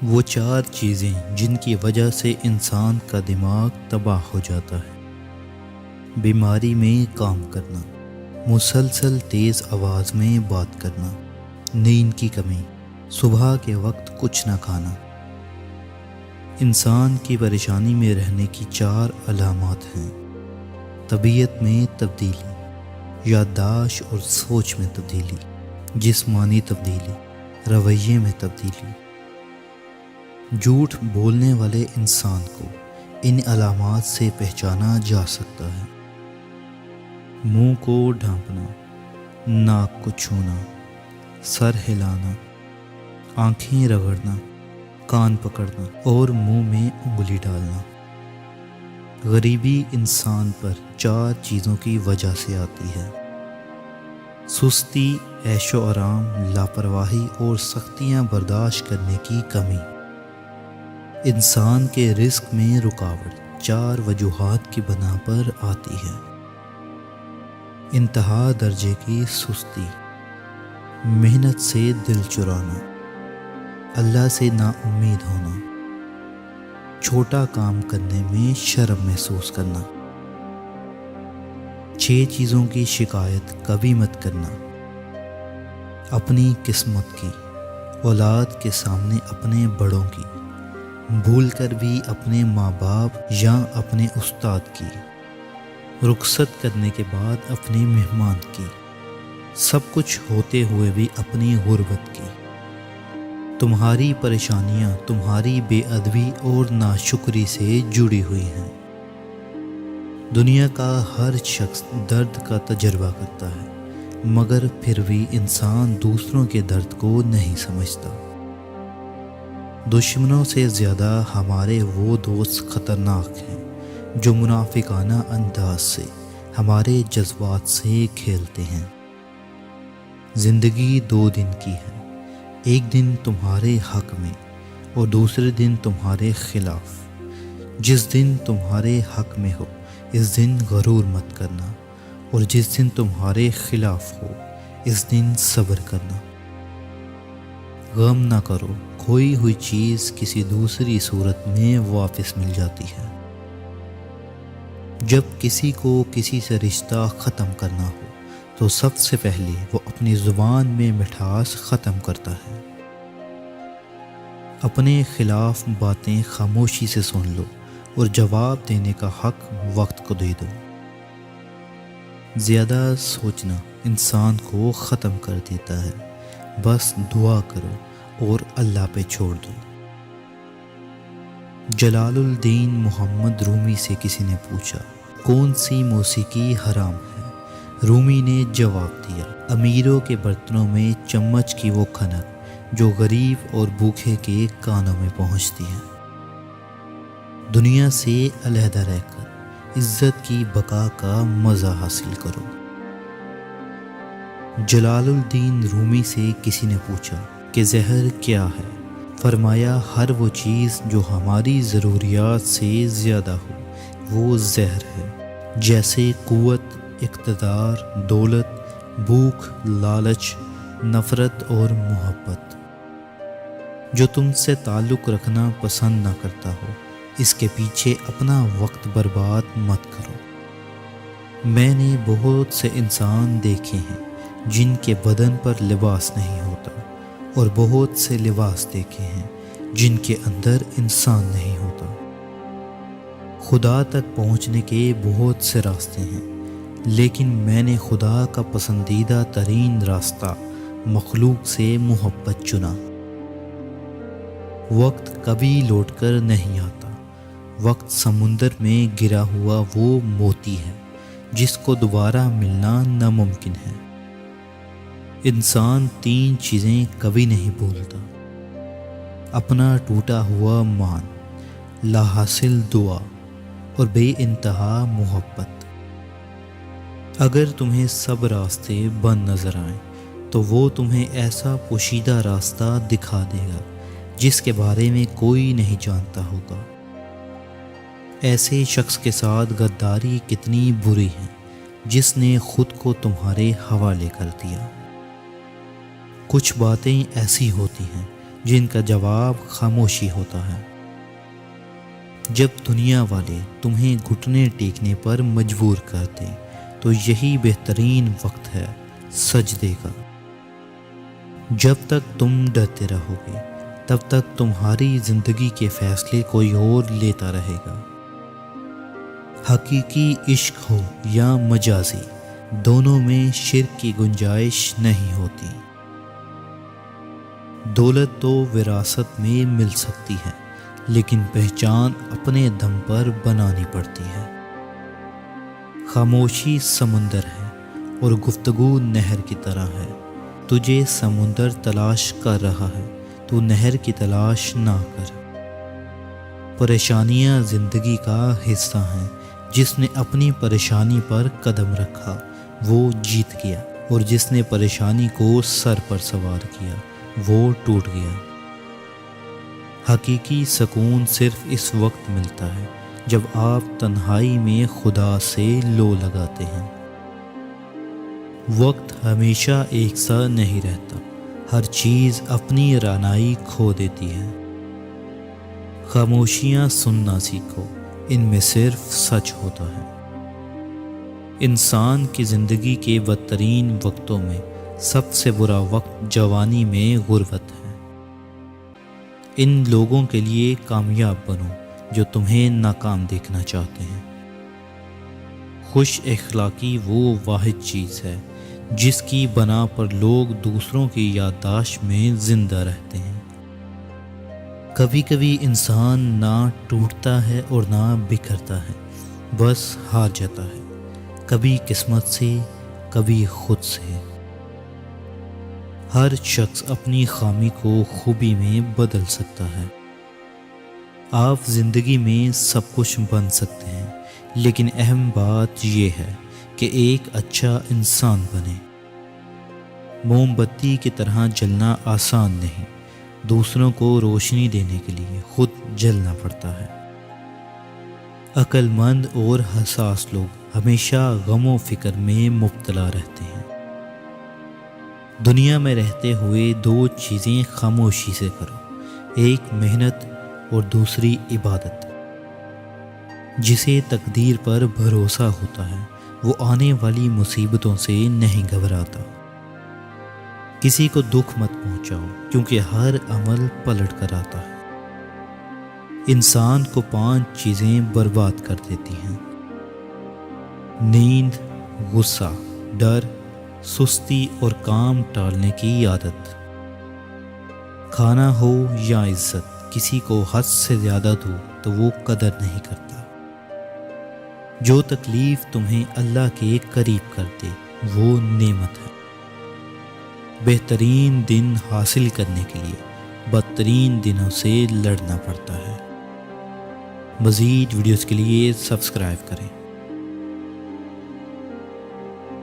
وہ چار چیزیں جن کی وجہ سے انسان کا دماغ تباہ ہو جاتا ہے۔ بیماری میں کام کرنا، مسلسل تیز آواز میں بات کرنا، نیند کی کمی، صبح کے وقت کچھ نہ کھانا۔ انسان کی پریشانی میں رہنے کی چار علامات ہیں: طبیعت میں تبدیلی، یادداشت اور سوچ میں تبدیلی، جسمانی تبدیلی، رویے میں تبدیلی۔ جھوٹ بولنے والے انسان کو ان علامات سے پہچانا جا سکتا ہے: منہ کو ڈھانپنا، ناک کو چھونا، سر ہلانا، آنکھیں رگڑنا، کان پکڑنا اور منہ میں انگلی ڈالنا۔ غریبی انسان پر چار چیزوں کی وجہ سے آتی ہے: سستی، عیش و آرام، لاپرواہی اور سختیاں برداشت کرنے کی کمی۔ انسان کے رزق میں رکاوٹ چار وجوہات کی بنا پر آتی ہے: انتہا درجے کی سستی، محنت سے دل چرانا، اللہ سے نا امید ہونا، چھوٹا کام کرنے میں شرم محسوس کرنا۔ 6 چیزوں کی شکایت کبھی مت کرنا: اپنی قسمت کی، اولاد کے سامنے اپنے بڑوں کی، بھول کر بھی اپنے ماں باپ یا اپنے استاد کی، رخصت کرنے کے بعد اپنے مہمان کی، سب کچھ ہوتے ہوئے بھی اپنی غربت کی۔ تمہاری پریشانیاں تمہاری بے ادبی اور ناشکری سے جڑی ہوئی ہیں۔ دنیا کا ہر شخص درد کا تجربہ کرتا ہے، مگر پھر بھی انسان دوسروں کے درد کو نہیں سمجھتا۔ دشمنوں سے زیادہ ہمارے وہ دوست خطرناک ہیں جو منافقانہ انداز سے ہمارے جذبات سے کھیلتے ہیں۔ زندگی 2 دن کی ہے، ایک دن تمہارے حق میں اور دوسرے دن تمہارے خلاف۔ جس دن تمہارے حق میں ہو اس دن غرور مت کرنا، اور جس دن تمہارے خلاف ہو اس دن صبر کرنا۔ غم نہ کرو، کھوئی ہوئی چیز کسی دوسری صورت میں واپس مل جاتی ہے۔ جب کسی کو کسی سے رشتہ ختم کرنا ہو تو سب سے پہلے وہ اپنی زبان میں مٹھاس ختم کرتا ہے۔ اپنے خلاف باتیں خاموشی سے سن لو اور جواب دینے کا حق وقت کو دے دو۔ زیادہ سوچنا انسان کو ختم کر دیتا ہے، بس دعا کرو اور اللہ پہ چھوڑ دو۔ جلال الدین محمد رومی سے کسی نے پوچھا، کون سی موسیقی حرام ہے؟ رومی نے جواب دیا، امیروں کے برتنوں میں چمچ کی وہ کھنک جو غریب اور بھوکے کے کانوں میں پہنچتی ہے۔ دنیا سے علیحدہ رہ کر عزت کی بقا کا مزہ حاصل کرو۔ جلال الدین رومی سے کسی نے پوچھا کہ زہر کیا ہے؟ فرمایا، ہر وہ چیز جو ہماری ضروریات سے زیادہ ہو وہ زہر ہے، جیسے قوت، اقتدار، دولت، بھوک، لالچ، نفرت اور محبت۔ جو تم سے تعلق رکھنا پسند نہ کرتا ہو اس کے پیچھے اپنا وقت برباد مت کرو۔ میں نے بہت سے انسان دیکھے ہیں جن کے بدن پر لباس نہیں ہوتا، اور بہت سے لباس دیکھے ہیں جن کے اندر انسان نہیں ہوتا۔ خدا تک پہنچنے کے بہت سے راستے ہیں، لیکن میں نے خدا کا پسندیدہ ترین راستہ مخلوق سے محبت چنا۔ وقت کبھی لوٹ کر نہیں آتا۔ وقت سمندر میں گرا ہوا وہ موتی ہے جس کو دوبارہ ملنا ناممکن ہے۔ انسان 3 چیزیں کبھی نہیں بھولتا: اپنا ٹوٹا ہوا مان، لا حاصل دعا اور بے انتہا محبت۔ اگر تمہیں سب راستے بند نظر آئیں تو وہ تمہیں ایسا پوشیدہ راستہ دکھا دے گا جس کے بارے میں کوئی نہیں جانتا ہوگا۔ ایسے شخص کے ساتھ غداری کتنی بری ہے جس نے خود کو تمہارے حوالے کر دیا۔ کچھ باتیں ایسی ہوتی ہیں جن کا جواب خاموشی ہوتا ہے۔ جب دنیا والے تمہیں گھٹنے ٹیکنے پر مجبور کر دیں تو یہی بہترین وقت ہے سجدے کا۔ جب تک تم ڈرتے رہو گے تب تک تمہاری زندگی کے فیصلے کوئی اور لیتا رہے گا۔ حقیقی عشق ہو یا مجازی، دونوں میں شرک کی گنجائش نہیں ہوتی۔ دولت تو وراثت میں مل سکتی ہے، لیکن پہچان اپنے دم پر بنانی پڑتی ہے۔ خاموشی سمندر ہے اور گفتگو نہر کی طرح ہے۔ تجھے سمندر تلاش کر رہا ہے، تو نہر کی تلاش نہ کر۔ پریشانیاں زندگی کا حصہ ہیں۔ جس نے اپنی پریشانی پر قدم رکھا وہ جیت گیا، اور جس نے پریشانی کو سر پر سوار کیا وہ ٹوٹ گیا۔ حقیقی سکون صرف اس وقت ملتا ہے جب آپ تنہائی میں خدا سے لو لگاتے ہیں۔ وقت ہمیشہ ایک سا نہیں رہتا، ہر چیز اپنی رانائی کھو دیتی ہے۔ خاموشیاں سننا سیکھو، ان میں صرف سچ ہوتا ہے۔ انسان کی زندگی کے بدترین وقتوں میں سب سے برا وقت جوانی میں غربت ہے۔ ان لوگوں کے لیے کامیاب بنو جو تمہیں ناکام دیکھنا چاہتے ہیں۔ خوش اخلاقی وہ واحد چیز ہے جس کی بنا پر لوگ دوسروں کی یادداشت میں زندہ رہتے ہیں۔ کبھی کبھی انسان نہ ٹوٹتا ہے اور نہ بکھرتا ہے، بس ہار جاتا ہے، کبھی قسمت سے، کبھی خود سے۔ ہر شخص اپنی خامی کو خوبی میں بدل سکتا ہے۔ آپ زندگی میں سب کچھ بن سکتے ہیں، لیکن اہم بات یہ ہے کہ ایک اچھا انسان بنیں۔ موم بتی کی طرح جلنا آسان نہیں، دوسروں کو روشنی دینے کے لیے خود جلنا پڑتا ہے۔ عقل مند اور حساس لوگ ہمیشہ غم و فکر میں مبتلا رہتے ہیں۔ دنیا میں رہتے ہوئے دو چیزیں خاموشی سے کرو، ایک محنت اور دوسری عبادت۔ جسے تقدیر پر بھروسہ ہوتا ہے وہ آنے والی مصیبتوں سے نہیں گھبراتا۔ کسی کو دکھ مت پہنچاؤ کیونکہ ہر عمل پلٹ کر آتا ہے۔ انسان کو 5 چیزیں برباد کر دیتی ہیں: نیند، غصہ، ڈر، سستی اور کام ٹالنے کی عادت۔ کھانا ہو یا عزت، کسی کو حد سے زیادہ دو تو وہ قدر نہیں کرتا۔ جو تکلیف تمہیں اللہ کے قریب کر دے وہ نعمت ہے۔ بہترین دن حاصل کرنے کے لیے بدترین دنوں سے لڑنا پڑتا ہے۔ مزید ویڈیوز کے لیے سبسکرائب کریں۔